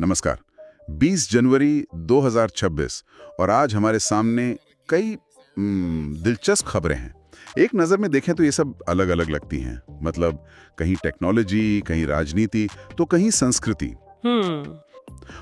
नमस्कार। 20 जनवरी 2026 और आज हमारे सामने कई दिलचस्प खबरें हैं। एक नज़र में देखें तो ये सब अलग अलग लगती हैं। मतलब कहीं टेक्नोलॉजी, कहीं राजनीति, तो कहीं संस्कृति।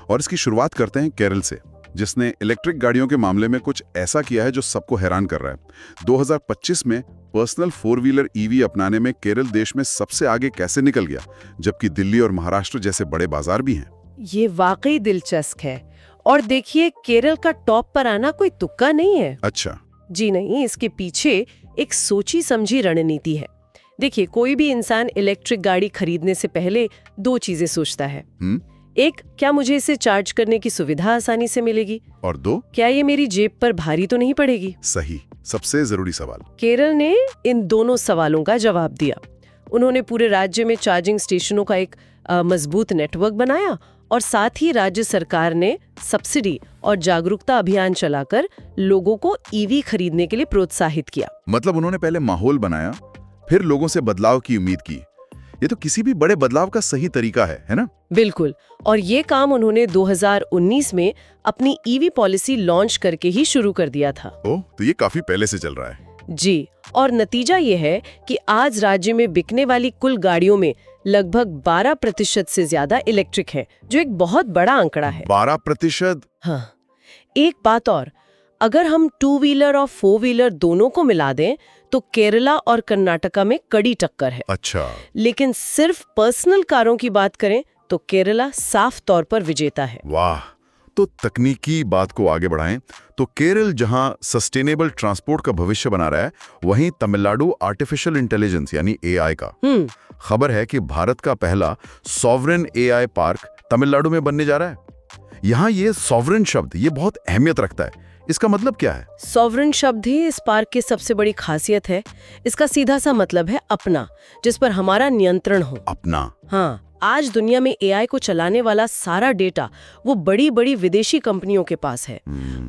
और इसकी शुरुआत करते हैं केरल से, जिसने इलेक्ट्रिक गाड़ियों के मामले में कुछ ऐसा किया है जो सबको हैरान कर रहा है। 2025 में पर्सनल 4-व्हीलर ईवी अपनाने में केरल देश में सबसे आगे कैसे निकल गया, जबकि दिल्ली और महाराष्ट्र जैसे बड़े बाजार भी हैं। ये वाकई दिलचस्प है। और देखिए, केरल का टॉप पर आना कोई तुक्का नहीं है। अच्छा। जी नहीं, इसके पीछे एक सोची समझी रणनीति है। देखिए, कोई भी इंसान इलेक्ट्रिक गाड़ी खरीदने से पहले दो चीजें सोचता है। एक, क्या मुझे इसे चार्ज करने की सुविधा आसानी से मिलेगी, और दो, क्या ये मेरी जेब पर भारी तो नहीं पड़ेगी। सही, सबसे जरूरी सवाल। केरल ने इन दोनों सवालों का जवाब दिया। उन्होंने पूरे राज्य में चार्जिंग स्टेशनों का एक मजबूत नेटवर्क बनाया और साथ ही राज्य सरकार ने सब्सिडी और जागरूकता अभियान चलाकर लोगों को ईवी खरीदने के लिए प्रोत्साहित किया। मतलब उन्होंने पहले माहौल बनाया, फिर लोगों से बदलाव की उम्मीद की। ये तो किसी भी बड़े बदलाव का सही तरीका है ना? बिल्कुल। और ये काम उन्होंने 2019 में अपनी ईवी पॉलिसी लॉन्च करके ही शुरू कर दिया था। ओह, तो ये काफी पहले से चल रहा है। जी, और नतीजा ये है कि आज राज्य में बिकने वाली कुल गाड़ियों में लगभग 12% से ज्यादा इलेक्ट्रिक है, जो एक बहुत बड़ा आंकड़ा है। 12%? हाँ। एक बात और, अगर हम 2-व्हीलर और 4-व्हीलर दोनों को मिला दें तो केरला और कर्नाटका में कड़ी टक्कर है। अच्छा। लेकिन सिर्फ पर्सनल कारों की बात करें तो केरला साफ तौर पर विजेता है। वाह। तो तकनीकी बात को आगे बढ़ाएं तो केरल जहां सस्टेनेबल ट्रांसपोर्ट का भविष्य बना रहा है, वहीं तमिलनाडु आर्टिफिशियल इंटेलिजेंस यानी एआई का। खबर है कि भारत का पहला सॉवरेन एआई पार्क तमिलनाडु में बनने जा रहा है। यहाँ ये सॉवरेन शब्द ये बहुत अहमियत रखता है। इसका मतलब क्या है? सॉवरेन शब्द ही इस पार्क की सबसे बड़ी खासियत है। इसका सीधा सा मतलब है अपना, जिस पर हमारा नियंत्रण हो। अपना? हाँ। आज दुनिया में एआई को चलाने वाला सारा डेटा वो बड़ी बड़ी विदेशी कंपनियों के पास है।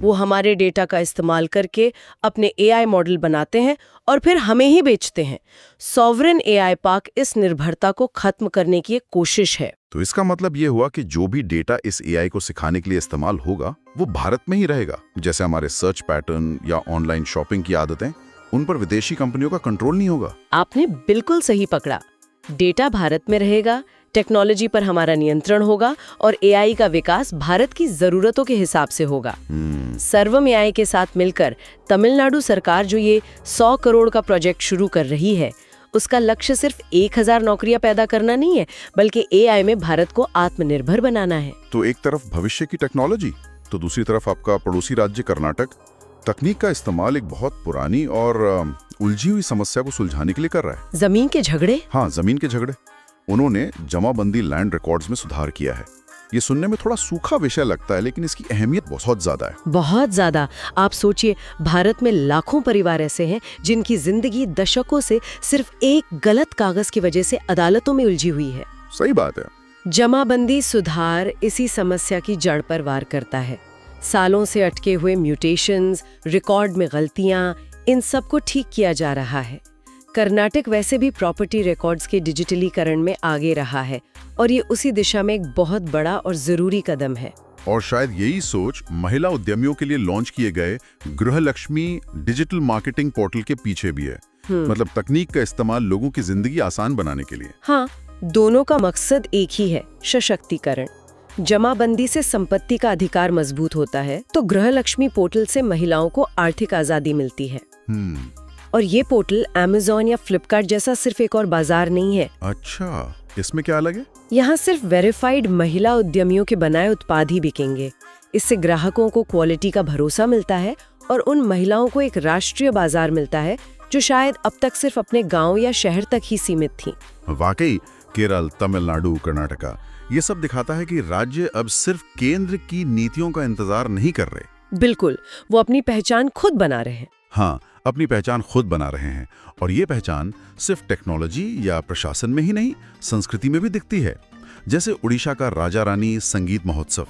वो हमारे डेटा का इस्तेमाल करके अपने एआई मॉडल बनाते हैं और फिर हमें ही बेचते हैं। सॉवरेन एआई पार्क इस निर्भरता को खत्म करने की एक कोशिश है। तो इसका मतलब ये हुआ कि जो भी डेटा इस एआई को सिखाने के लिए इस्तेमाल होगा, वो भारत में ही रहेगा। जैसे हमारे सर्च पैटर्न या ऑनलाइन शॉपिंग की आदतें, उन पर विदेशी कंपनियों का कंट्रोल नहीं होगा। आपने बिल्कुल सही पकड़ा। डेटा भारत में रहेगा, टेक्नोलॉजी पर हमारा नियंत्रण होगा और एआई का विकास भारत की जरूरतों के हिसाब से होगा। सर्वम एआई के साथ मिलकर तमिलनाडु सरकार जो ये 100 करोड़ का प्रोजेक्ट शुरू कर रही है, उसका लक्ष्य सिर्फ 1000 नौकरियां पैदा करना नहीं है, बल्कि एआई में भारत को आत्मनिर्भर बनाना है। तो एक तरफ भविष्य की टेक्नोलॉजी, तो दूसरी तरफ आपका पड़ोसी राज्य कर्नाटक तकनीक का इस्तेमाल एक बहुत पुरानी और उलझी हुई समस्या को सुलझाने के लिए कर रहा है। जमीन के झगड़े? हाँ, जमीन के झगड़े। उन्होंने जमाबंदी लैंड रिकॉर्ड्स में सुधार किया है। ये सुनने में थोड़ा सूखा विषय लगता है, लेकिन इसकी अहमियत बहुत ज्यादा है। बहुत ज्यादा। आप सोचिए, भारत में लाखों परिवार ऐसे हैं जिनकी जिंदगी दशकों से सिर्फ एक गलत कागज की वजह से अदालतों में उलझी हुई है। सही बात है। जमाबंदी सुधार इसी समस्या की जड़ पर वार करता है। सालों से अटके हुए म्यूटेशंस, रिकॉर्ड में गलतियां, इन सब को ठीक किया जा रहा है। कर्नाटक वैसे भी प्रॉपर्टी रिकॉर्ड्स के डिजिटलीकरण में आगे रहा है और ये उसी दिशा में एक बहुत बड़ा और जरूरी कदम है। और शायद यही सोच महिला उद्यमियों के लिए लॉन्च किए गए गृहलक्ष्मी डिजिटल मार्केटिंग पोर्टल के पीछे भी है। मतलब तकनीक का इस्तेमाल लोगों की जिंदगी आसान बनाने के लिए। हाँ, दोनों का मकसद एक ही है, सशक्तिकरण। जमाबंदी से संपत्ति का अधिकार मजबूत होता है, तो गृहलक्ष्मी पोर्टल से महिलाओं को आर्थिक आजादी मिलती है। और ये पोर्टल अमेज़न या फ्लिपकार्ट जैसा सिर्फ एक और बाजार नहीं है। अच्छा, इसमें क्या अलग है? यहाँ सिर्फ वेरीफाइड महिला उद्यमियों के बनाए उत्पाद ही बिकेंगे। इससे ग्राहकों को क्वालिटी का भरोसा मिलता है और उन महिलाओं को एक राष्ट्रीय बाजार मिलता है जो शायद अब तक सिर्फ अपने गांव या शहर तक ही सीमित थी। वाकई केरल, तमिलनाडु, कर्नाटका, ये सब दिखाता है कि राज्य अब सिर्फ केंद्र की नीतियों का इंतजार नहीं कर रहे। बिल्कुल, वो अपनी पहचान खुद बना रहे हैं। हाँ, अपनी पहचान खुद बना रहे हैं। और ये पहचान सिर्फ टेक्नोलॉजी या प्रशासन में ही नहीं, संस्कृति में भी दिखती है। जैसे उड़ीसा का राजा रानी संगीत महोत्सव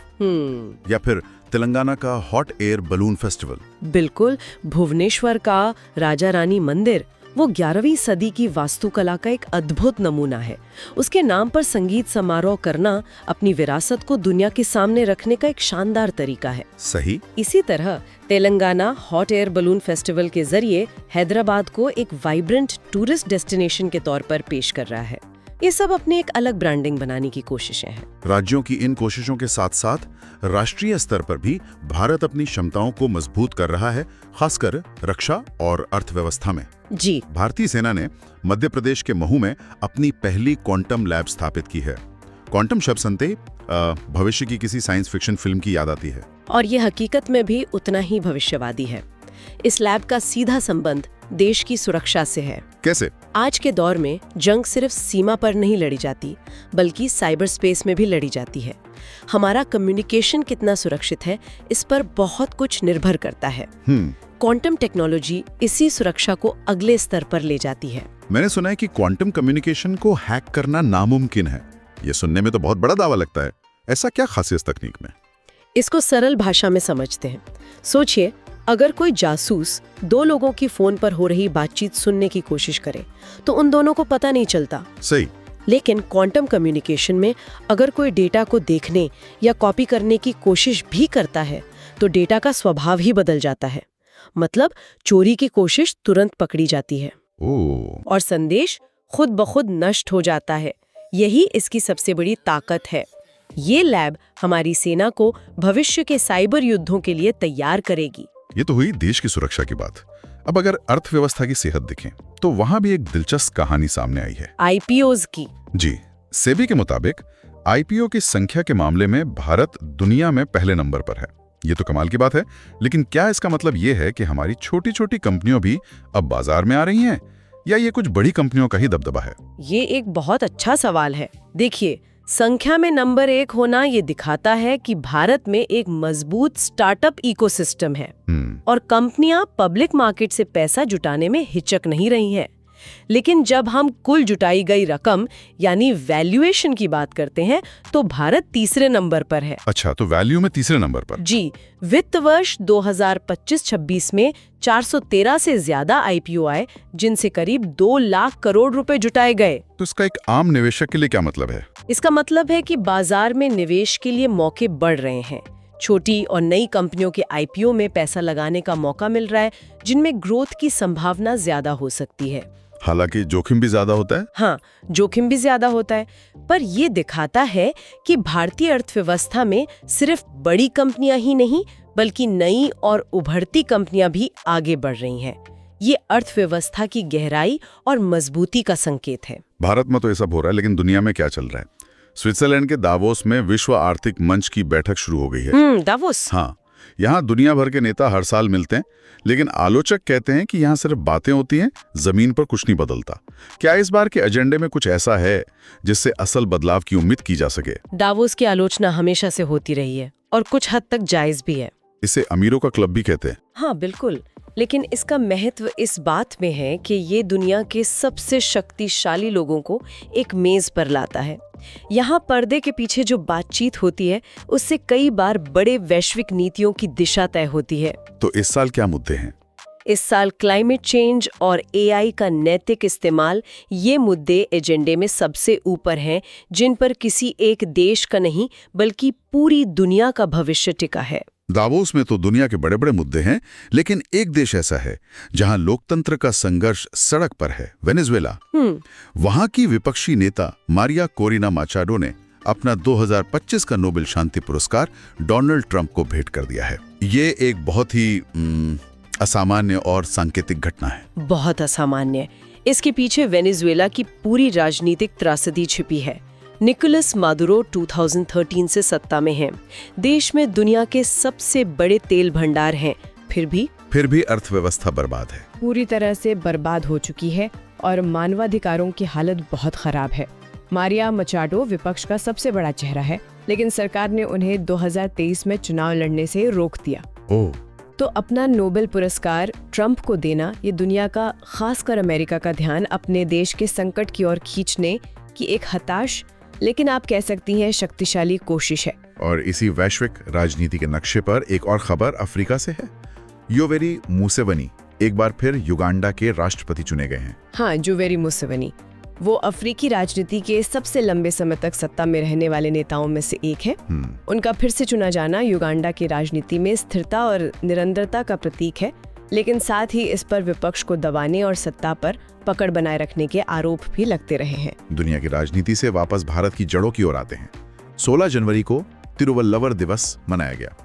या फिर तेलंगाना का हॉट एयर बलून फेस्टिवल। बिल्कुल, भुवनेश्वर का राजा रानी मंदिर वो 11वीं सदी की वास्तुकला का एक अद्भुत नमूना है। उसके नाम पर संगीत समारोह करना अपनी विरासत को दुनिया के सामने रखने का एक शानदार तरीका है। सही। इसी तरह Telangana hot air balloon festival के जरिए हैदराबाद को एक वाइब्रेंट टूरिस्ट डेस्टिनेशन के तौर पर पेश कर रहा है। ये सब अपने एक अलग ब्रांडिंग बनाने की कोशिशें हैं। राज्यों की इन कोशिशों के साथ साथ राष्ट्रीय स्तर पर भी भारत अपनी क्षमताओं को मजबूत कर रहा है, खासकर रक्षा और अर्थव्यवस्था में। जी। भारतीय सेना ने मध्य प्रदेश के महू में अपनी पहली क्वांटम लैब स्थापित की है। क्वांटम शब्द सुनते ही भविष्य की किसी साइंस फिक्शन फिल्म की याद आती है। और ये हकीकत में भी उतना ही भविष्यवादी है। इस लैब का सीधा संबंध देश की सुरक्षा से है। कैसे? आज के दौर में जंग सिर्फ सीमा पर नहीं लड़ी जाती, बल्कि साइबर स्पेस में भी लड़ी जाती है। हमारा कम्युनिकेशन कितना सुरक्षित है, इस पर बहुत कुछ निर्भर करता है। क्वांटम टेक्नोलॉजी इसी सुरक्षा को अगले स्तर पर ले जाती है। मैंने सुना है कि क्वांटम कम्युनिकेशन को हैक करना नामुमकिन है। ये सुनने में तो बहुत बड़ा दावा लगता है। ऐसा क्या खासियत तकनीक में? इसको सरल भाषा में समझते हैं। सोचिए, अगर कोई जासूस दो लोगों की फोन पर हो रही बातचीत सुनने की कोशिश करे तो उन दोनों को पता नहीं चलता। सही। लेकिन क्वांटम कम्युनिकेशन में अगर कोई डेटा को देखने या कॉपी करने की कोशिश भी करता है तो डेटा का स्वभाव ही बदल जाता है। मतलब चोरी की कोशिश तुरंत पकड़ी जाती है और संदेश खुद ब खुद नष्ट हो जाता है। यही इसकी सबसे बड़ी ताकत है। ये लैब हमारी सेना को भविष्य के साइबर युद्धों के लिए तैयार करेगी। ये तो हुई देश की सुरक्षा की बात। अब अगर अर्थव्यवस्था की सेहत देखें तो वहां भी एक दिलचस्प कहानी सामने आई है, आईपीओज की। जी। सेबी के मुताबिक आईपीओ की संख्या के मामले में भारत दुनिया में पहले नंबर पर है। ये तो कमाल की बात है, लेकिन क्या इसका मतलब ये है कि हमारी छोटी छोटी कंपनियों भी अब बाजार में आ रही हैं, या ये कुछ बड़ी कंपनियों का ही दबदबा है? ये एक बहुत अच्छा सवाल है। देखिए, संख्या में नंबर 1 होना ये दिखाता है कि भारत में एक मजबूत स्टार्टअप इकोसिस्टम है और कंपनियां पब्लिक मार्केट से पैसा जुटाने में हिचक नहीं रही हैं। लेकिन जब हम कुल जुटाई गई रकम यानी वैल्यूएशन की बात करते हैं तो भारत तीसरे नंबर पर है। अच्छा, तो वैल्यू में तीसरे नंबर पर? जी। वित्त वर्ष 2025-26 में 413 से ज्यादा आईपीओ आए, जिनसे करीब 2 लाख करोड़ रुपए जुटाए गए। तो इसका एक आम निवेशक के लिए क्या मतलब है? इसका मतलब है कि बाजार में निवेश के लिए मौके बढ़ रहे हैं। छोटी और नई कंपनियों के आईपीओ में पैसा लगाने का मौका मिल रहा है, जिनमें ग्रोथ की संभावना ज्यादा हो सकती है। हालांकि जोखिम भी ज्यादा होता है। हाँ, जोखिम भी ज्यादा होता है, पर ये दिखाता है कि भारतीय अर्थव्यवस्था में सिर्फ बड़ी कंपनियां ही नहीं बल्कि नई और उभरती कंपनियां भी आगे बढ़ रही हैं। ये अर्थव्यवस्था की गहराई और मजबूती का संकेत है। भारत में तो ये सब हो रहा है, लेकिन दुनिया में क्या चल रहा है? स्विट्जरलैंड के दावोस में विश्व आर्थिक मंच की बैठक शुरू हो गई है। दावोस। हाँ, यहाँ दुनिया भर के नेता हर साल मिलते हैं, लेकिन आलोचक कहते हैं कि यहाँ सिर्फ बातें होती हैं, जमीन पर कुछ नहीं बदलता। क्या इस बार के एजेंडे में कुछ ऐसा है जिससे असल बदलाव की उम्मीद की जा सके? दावोस की आलोचना हमेशा से होती रही है और कुछ हद तक जायज भी है। इसे अमीरों का क्लब भी कहते हैं। हाँ बिल्कुल, लेकिन इसका महत्व इस बात में है कि ये दुनिया के सबसे शक्तिशाली लोगों को एक मेज पर लाता है। यहाँ पर्दे के पीछे जो बातचीत होती है उससे कई बार बड़े वैश्विक नीतियों की दिशा तय होती है। तो इस साल क्या मुद्दे हैं? इस साल क्लाइमेट चेंज और एआई का नैतिक इस्तेमाल, ये मुद्दे एजेंडे में सबसे ऊपर हैं, जिन पर किसी एक देश का नहीं बल्कि पूरी दुनिया का भविष्य टिका है। दावोस में तो दुनिया के बड़े बड़े मुद्दे हैं, लेकिन एक देश ऐसा है जहां लोकतंत्र का संघर्ष सड़क पर है, वेनेजुएला। वहां की विपक्षी नेता मारिया कोरिना माचाडो ने अपना 2025 का नोबेल शांति पुरस्कार डोनाल्ड ट्रंप को भेंट कर दिया है। ये एक बहुत ही असामान्य और सांकेतिक घटना है। बहुत असामान्य। इसके पीछे वेनेजुएला की पूरी राजनीतिक त्रासदी छिपी है। निकोलस मादुरो 2013 से सत्ता में हैं। देश में दुनिया के सबसे बड़े तेल भंडार हैं, फिर भी अर्थव्यवस्था बर्बाद है, पूरी तरह से बर्बाद हो चुकी है और मानवाधिकारों की हालत बहुत खराब है। मारिया मचाडो विपक्ष का सबसे बड़ा चेहरा है, लेकिन सरकार ने उन्हें 2023 में चुनाव लड़ने से रोक दिया। तो अपना नोबेल पुरस्कार ट्रंप को देना ये दुनिया का, खासकर अमेरिका का ध्यान अपने देश के संकट की ओर खींचने की एक हताश, लेकिन आप कह सकती हैं शक्तिशाली कोशिश है। और इसी वैश्विक राजनीति के नक्शे पर एक और खबर अफ्रीका से है। योवेरी मुसेवेनी एक बार फिर युगांडा के राष्ट्रपति चुने गए हैं। हाँ, युवेरी मुसेवेनी। वो अफ्रीकी राजनीति के सबसे लंबे समय तक सत्ता में रहने वाले नेताओं में से एक है। उनका फिर से चुना जाना युगांडा की राजनीति में स्थिरता और निरंतरता का प्रतीक है, लेकिन साथ ही इस पर विपक्ष को दबाने और सत्ता पर पकड़ बनाए रखने के आरोप भी लगते रहे हैं। दुनिया की राजनीति से वापस भारत की जड़ों की ओर आते हैं। 16 जनवरी को तिरुवल्लवर दिवस मनाया गया।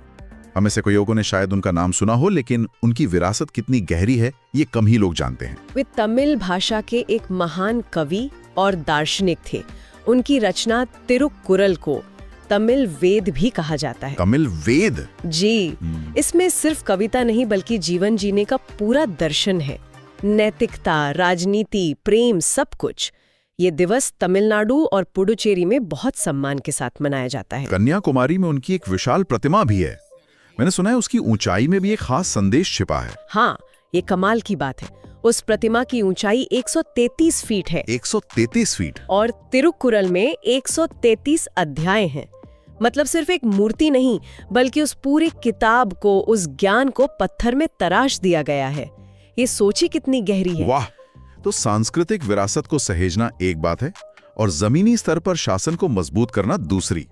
हमें से कई लोगों ने शायद उनका नाम सुना हो, लेकिन उनकी विरासत कितनी गहरी है ये कम ही लोग जानते हैं। वे तमिल भाषा के एक महान कवि और दार्शनिक थे। उनकी रचना तिरुकुरल को तमिल वेद भी कहा जाता है। तमिल वेद? जी, इसमें सिर्फ कविता नहीं बल्कि जीवन जीने का पूरा दर्शन है। नैतिकता, राजनीति, प्रेम, सब कुछ। ये दिवस तमिलनाडु और पुडुचेरी में बहुत सम्मान के साथ मनाया जाता है। कन्याकुमारी में उनकी एक विशाल प्रतिमा भी है। मैंने सुना है उसकी ऊंचाई में भी एक खास संदेश छिपा है। हाँ, ये कमाल की बात है। उस प्रतिमा की ऊंचाई 133 फीट है। 133 फीट? और तिरुकुरल में 133 अध्याय हैं। मतलब सिर्फ एक मूर्ति नहीं, बल्कि उस पूरी किताब को, उस ज्ञान को पत्थर में तराश दिया गया है। ये सोची कितनी गहरी है। वाह! तो सांस्कृतिक विरासत को सहेजना एक बात है और जमीनी स्तर पर शासन को मजबूत करना दूसरी।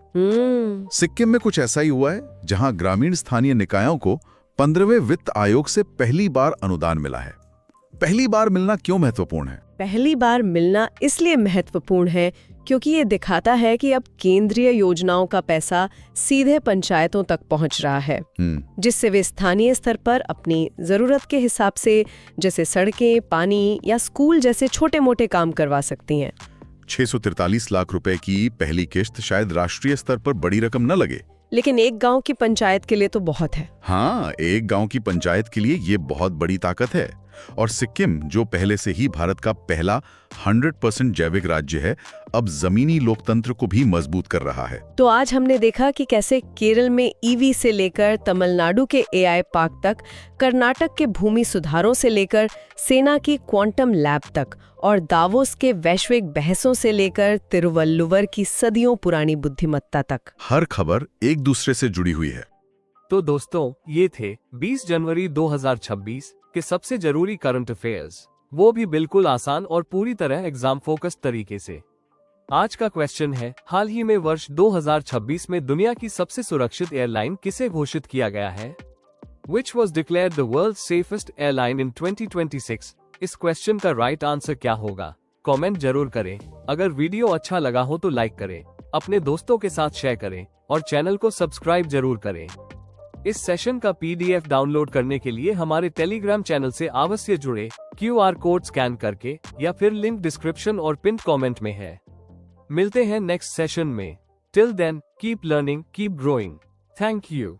सिक्किम में कुछ ऐसा ही हुआ है, जहां ग्रामीण स्थानीय निकायों को 15वें वित्त आयोग से पहली बार अनुदान मिला है। पहली बार मिलना क्यों महत्वपूर्ण है? पहली बार मिलना इसलिए महत्वपूर्ण है क्योंकि ये दिखाता है कि अब केंद्रीय योजनाओं का पैसा सीधे पंचायतों तक पहुंच रहा है, जिससे वे स्थानीय स्तर पर अपनी जरूरत के हिसाब से, जैसे सड़कें, पानी या स्कूल जैसे छोटे मोटे काम करवा सकती हैं। 643 लाख रुपए की पहली किश्त शायद राष्ट्रीय स्तर पर बड़ी रकम न लगे, लेकिन एक गांव की पंचायत के लिए तो बहुत है। हाँ, एक गांव की पंचायत के लिए ये बहुत बड़ी ताकत है। और सिक्किम, जो पहले से ही भारत का पहला 100% जैविक राज्य है, अब जमीनी लोकतंत्र को भी मजबूत कर रहा है। तो आज हमने देखा कि कैसे केरल में ईवी से लेकर तमिलनाडु के एआई पार्क तक, कर्नाटक के भूमि सुधारों से लेकर सेना की क्वांटम लैब तक, और दावोस के वैश्विक बहसों से लेकर तिरुवल्लुवर की सदियों पुरानी बुद्धिमत्ता तक, हर खबर एक दूसरे से जुड़ी हुई है। तो दोस्तों, ये थे 20 जनवरी 2026 के सबसे जरूरी करंट अफेयर्स, वो भी बिल्कुल आसान और पूरी तरह एग्जाम फोकस्ड तरीके से। आज का क्वेश्चन है, हाल ही में वर्ष 2026 में दुनिया की सबसे सुरक्षित एयरलाइन किसे घोषित किया गया है? Which was declared the world's safest airline in 2026? इस क्वेश्चन का राइट आंसर क्या होगा? कमेंट जरूर करें। अगर वीडियो अच्छा लगा हो तो लाइक करें, अपने दोस्तों के साथ शेयर करें और चैनल को सब्सक्राइब जरूर करें। इस सेशन का PDF डाउनलोड करने के लिए हमारे टेलीग्राम चैनल से अवश्य जुड़े, QR कोड स्कैन करके, या फिर लिंक डिस्क्रिप्शन और पिन कमेंट में है। मिलते हैं नेक्स्ट सेशन में। Till then, keep learning, keep growing. Thank you.